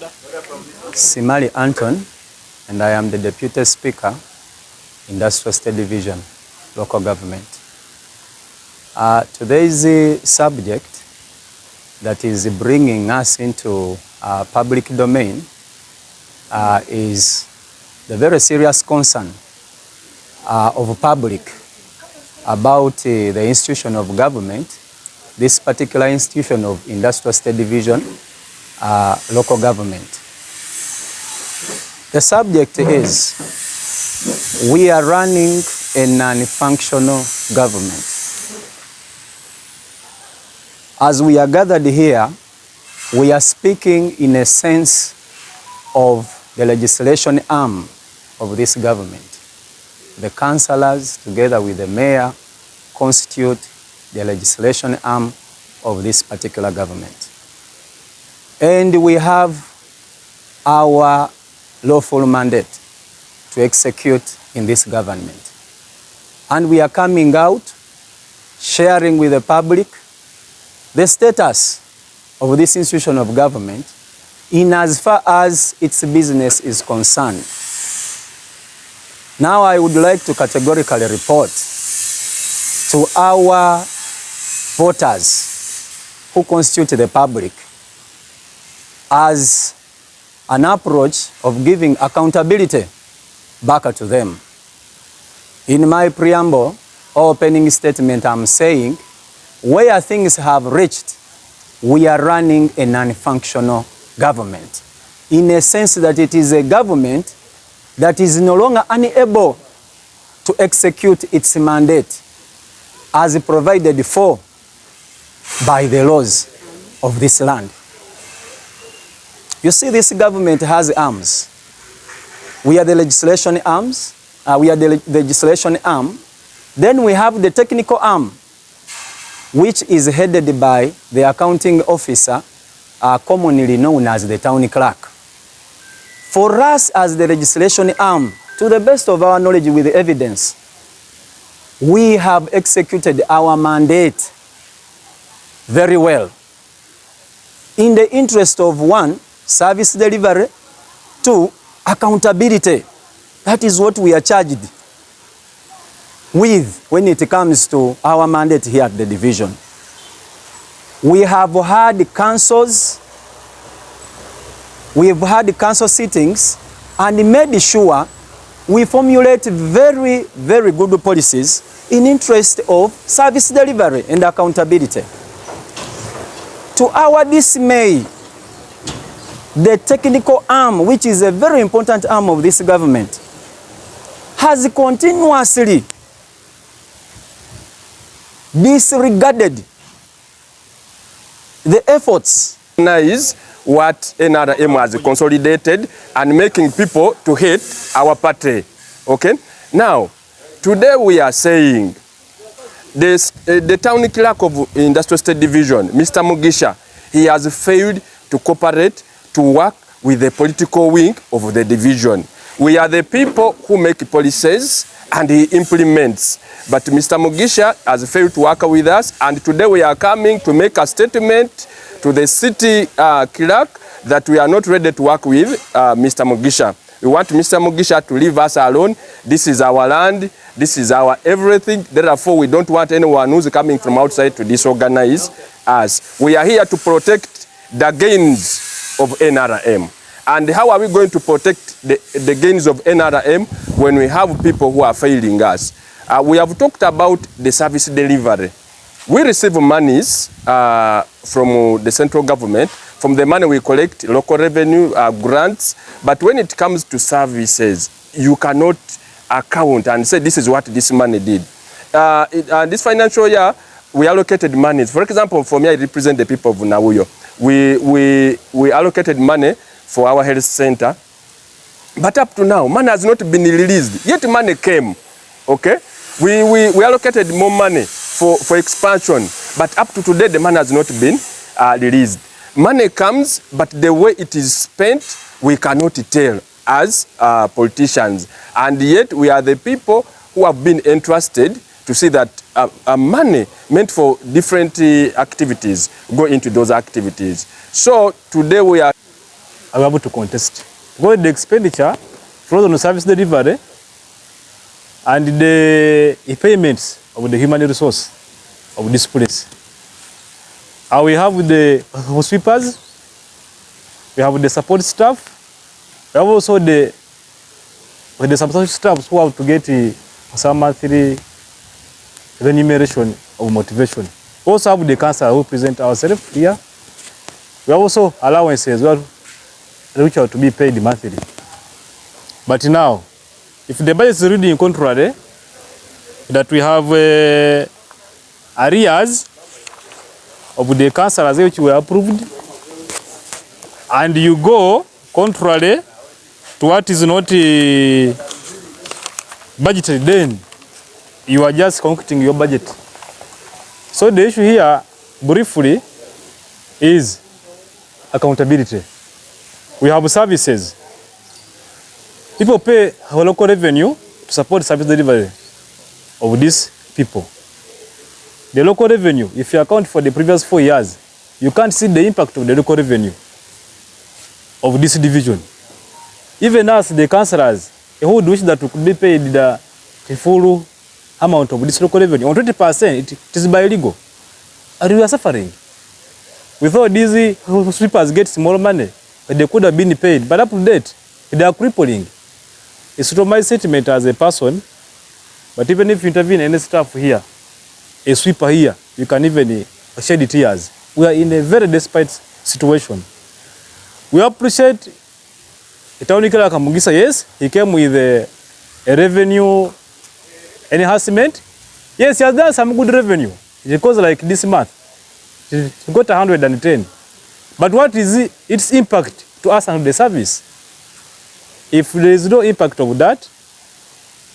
Simali Anton, and I am the Deputy Speaker, Industrial State Division, Local Government. Today's subject that is bringing us into public domain is the very serious concern of public about the institution of government, this particular institution of Industrial State Division, local government. The subject is, we are running a non-functional government. As we are gathered here, we are speaking in a sense of the legislation arm of this government. The councillors, together with the mayor, constitute the legislation arm of this particular government. And we have our lawful mandate to execute in this government. And we are coming out, sharing with the public the status of this institution of government in as far as its business is concerned. Now I would like to categorically report to our voters who constitute the public as an approach of giving accountability back to them. In my preamble or opening statement, I'm saying where things have reached, we are running a non-functional government, in a sense that it is a government that is no longer unable to execute its mandate as provided for by the laws of this land. You see, this government has arms. We are the legislation arms. We are the legislation arm. Then we have the technical arm, which is headed by the accounting officer, commonly known as the town clerk. For us as the legislation arm, to the best of our knowledge with the evidence, we have executed our mandate very well. In the interest of one, service delivery, two, accountability. That is what we are charged with when it comes to our mandate here at the division. We have had councils, we've had council sittings, and made sure we formulate very, very good policies in interest of service delivery and accountability. To our dismay, the technical arm, which is a very important arm of this government, has continuously disregarded the efforts. Is what NRM has consolidated and making people to hate our party. Okay? Now, today we are saying this, the town clerk of Industrial State Division, Mr. Mugisa, he has failed to cooperate, to work with the political wing of the division. We are the people who make policies and he implements. But Mr. Mugisa has failed to work with us, and today we are coming to make a statement to the city clerk that we are not ready to work with Mr. Mugisa. We want Mr. Mugisa to leave us alone. This is our land. This is our everything. Therefore, we don't want anyone who's coming from outside to disorganize us. We are here to protect the gains of NRM. And how are we going to protect the gains of NRM when we have people who are failing us? We have talked about the service delivery. We receive monies from the central government. From the money we collect, local revenue, grants. But when it comes to services, you cannot account and say this is what this money did. This financial year, we allocated money. For example, for me, I represent the people of Nauyo. We allocated money for our health center, but up to now, money has not been released. Yet money came, okay? We allocated more money for expansion, but up to today, the money has not been released. Money comes, but the way it is spent, we cannot tell as politicians. And yet, we are the people who have been entrusted to see that money meant for different activities go into those activities. So today we are are able to contest. Because the expenditure flows on service delivery and the payments of the human resource of this place. We have the sweepers, we have the support staff, we have also the substantial staff who have to get some monthly remuneration of motivation. We also have the councillor who present ourselves here. We have also allowances which are to be paid monthly. But now, if the budget is reading contrary, that we have arrears of the councillors which were approved, and you go contrary to what is not budgeted, then you are just concocting your budget. So the issue here, briefly, is accountability. We have services. People pay our local revenue to support service delivery of these people. The local revenue, if you account for the previous 4 years, you can't see the impact of the local revenue of this division. Even us, the councillors, who would wish that we could be paid the full amount of this local revenue, on 20%, it is by legal. And we are suffering. We thought these sweepers get small money, but they could have been paid. But up to date, they are crippling. It's not my sentiment as a person, but even if you intervene any staff here, a sweeper here, you can even shed tears. We are in a very desperate situation. We appreciate the town clerk Mugisa, yes, he came with a revenue enhancement. Yes, he has done some good revenue. Because like this month, he got 110. But what is its impact to us and the service? If there is no impact of that,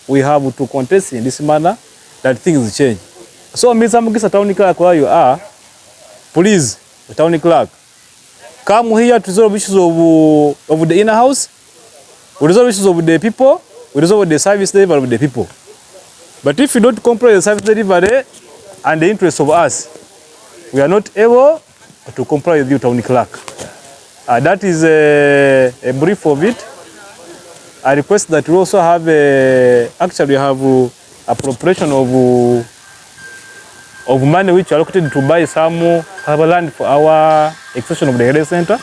we have to contest in this manner that things change. So, Mr. Mugisa town clerk, where you are, please, the town clerk, come here to resolve issues of the inner house, we resolve issues of the people, we resolve the service delivery of the people. But if you don't compromise the service delivery and the interests of us, we are not able to comply with you, town clerk. That is a brief of it. I request that we also have actually have appropriation of money which are allocated to buy some land for our extension of the health center.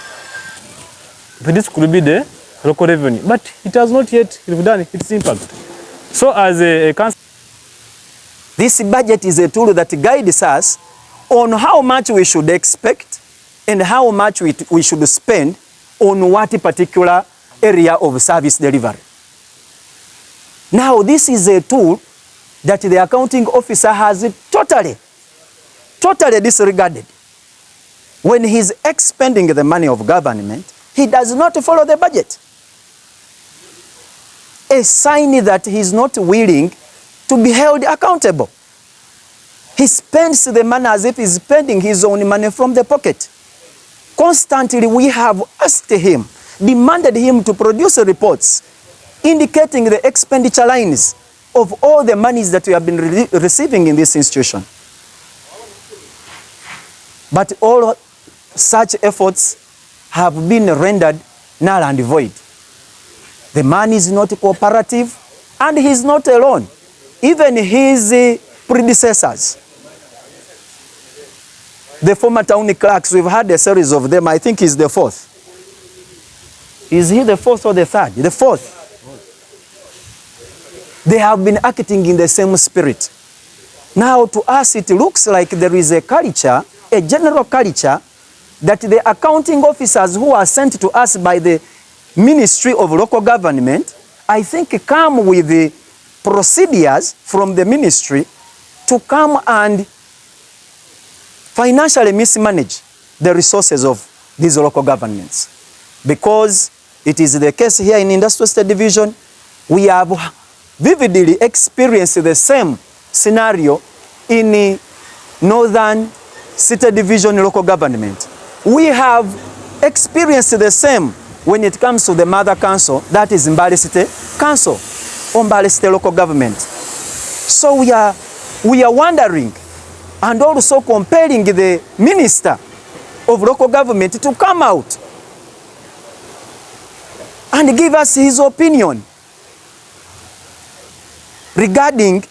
But this could be the local revenue, but it has not yet done its impact. So as a council, this budget is a tool that guides us on how much we should expect and how much we should spend on what particular area of service delivery. Now, this is a tool that the accounting officer has totally disregarded. When he's expending the money of government, he does not follow the budget. A sign that he's not willing to be held accountable. He spends the money as if he's spending his own money from the pocket. Constantly, we have asked him, demanded him to produce reports indicating the expenditure lines of all the monies that we have been receiving in this institution. But all such efforts have been rendered null and void. The man is not cooperative, and he's not alone. Even his predecessors, the former town clerks, we've had a series of them. I think he's the fourth. Is he the fourth or the third? The fourth. They have been acting in the same spirit. Now, to us, it looks like there is a culture, a general culture, that the accounting officers who are sent to us by the Ministry of Local Government, I think, come with the procedures from the ministry to come and financially mismanage the resources of these local governments. Because it is the case here in Industrial State Division, we have vividly experienced the same scenario in Northern City Division local government. We have experienced the same when it comes to the mother council, that is Mbale City Council, or Mbale City local government. So we are wondering, and also compelling the Minister of Local Government to come out and give us his opinion regarding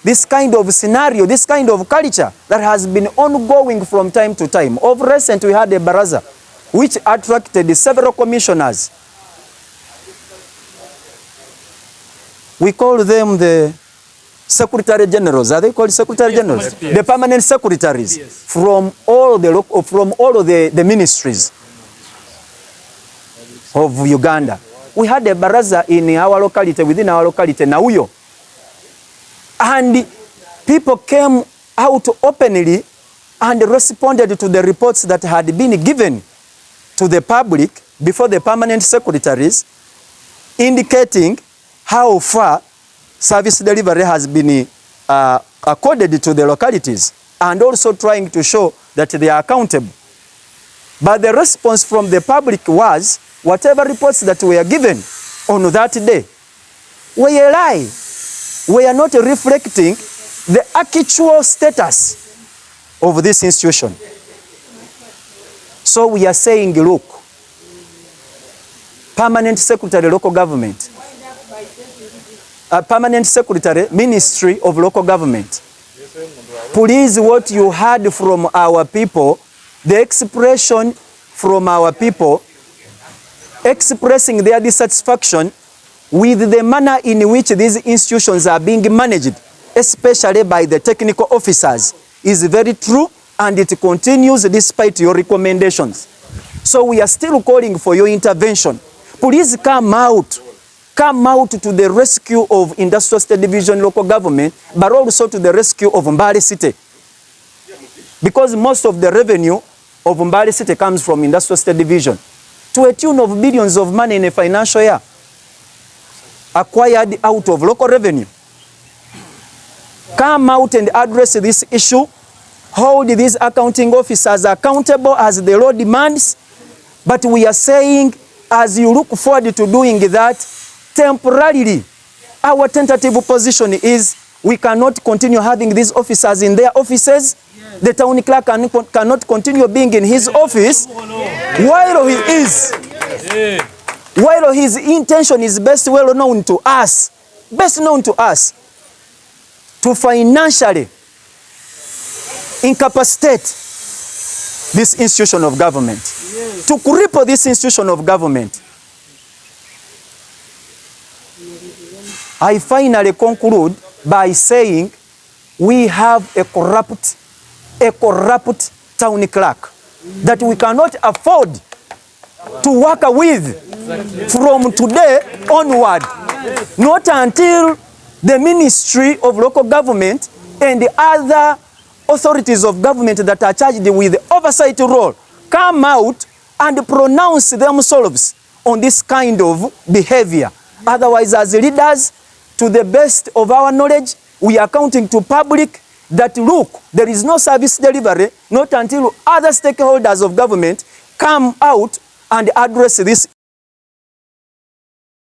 this kind of scenario, this kind of culture that has been ongoing from time to time. Of recent, we had a baraza which attracted several commissioners. We call them the secretary generals. Are they called secretary generals? Yes. The permanent secretaries, yes, from all the ministries of Uganda. We had a baraza in our locality, within our locality, Nauyo. And people came out openly and responded to the reports that had been given to the public before the permanent secretaries, indicating how far service delivery has been accorded to the localities, and also trying to show that they are accountable. But the response from the public was, whatever reports that were given on that day were a lie. We are not reflecting the actual status of this institution. So we are saying, look, permanent secretary, local government, permanent secretary, Ministry of Local Government, please, what you heard from our people, the expression from our people, expressing their dissatisfaction with the manner in which these institutions are being managed, especially by the technical officers, is very true, and it continues despite your recommendations. So we are still calling for your intervention. Please come out to the rescue of Industrial State Division local government, but also to the rescue of Mbale City. Because most of the revenue of Mbale City comes from Industrial State Division, to a tune of billions of money in a financial year, acquired out of local revenue. Come out and address this issue. Hold these accounting officers accountable as the law demands. But we are saying, as you look forward to doing that, temporarily, our tentative position is we cannot continue having these officers in their offices. Yes. The town clerk cannot continue being in his office while he is. Yes. While his intention is best known to us, to financially incapacitate this institution of government, yes, to cripple this institution of government. I finally conclude by saying we have a corrupt town clerk that we cannot afford to work with from today onward. Not until the Ministry of Local Government and the other authorities of government that are charged with the oversight role come out and pronounce themselves on this kind of behavior. Otherwise, as leaders, to the best of our knowledge, we are accounting to public that, look, there is no service delivery, not until other stakeholders of government come out and address this